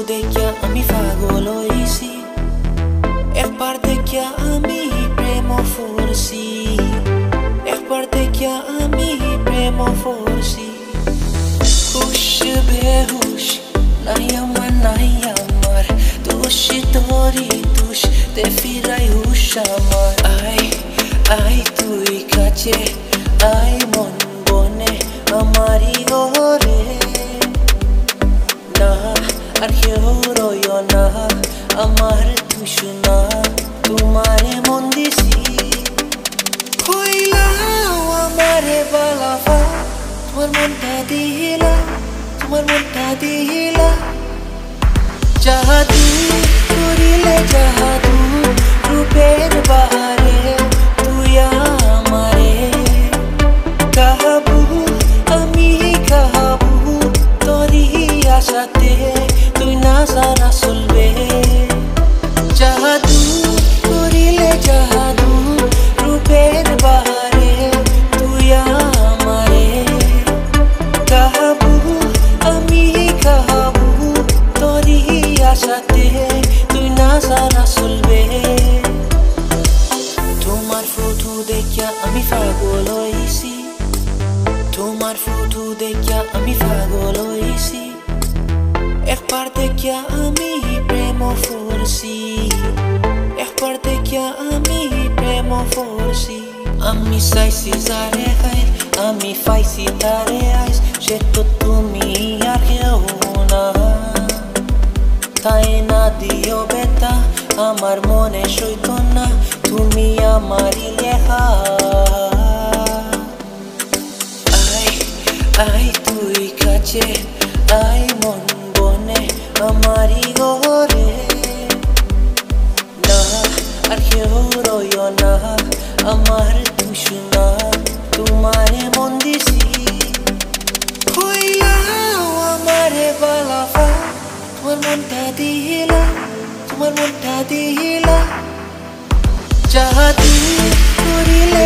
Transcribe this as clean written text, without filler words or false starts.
দেখিয়া আমি পাগল হইছি, একবার দেখিয়া আমি প্রেম করছি, একবার দেখিয়া আমি প্রেম করছি। হুশ বেহুশ নাই আমার দোষ তোরি দোষ তে ফিরাই হুশ আমার। আই তুই কাছে আই মন বনে আমারি ঘরে, না আর কেউ রইও না আমার তুষনা, তোমারে মন দিছি। কইলাও আমারে বালাফা, তোমার মনটা দিলা, তোমার মনটা দিলা। জাদু করিলে জাদু রূপের বাহারে তুই আমারে কাহাবু, আমি কাহাবু তোরি আশাতে তুই না সারা চলবে। জাদু করিলে জাদু রূপের বাহারে তুই আমারে কাহাবু, আমি কাহাবু তোরি আশাতে তুই না সারা চলবে। তোমার ফটো দেখিয়া আমি পাগল হইছি, তোমার ফটো দেখিয়া আমি পাগল হইছি, একবার দেখিয়া আমি প্রেম করছি, একবার দেখিয়া আমি প্রেম করছি। আমি চাইছি যারে খাই, আমি পাইছি তারে আইস, সে তো তুমি আর কেউ না। তাই না দিও বেতা আমার মনে সইত না, তুমি আমারই লেখা। আই তুই কাছে আই মন বনে আমারি ঘরে, না আর কেউ রইও না আমার তুষনা, তোমারে মন দিছি। কইলাও আমারে বালাফা, তোমার মনটা দিলা, তোমার মনটা দিলা। জাদু করিলে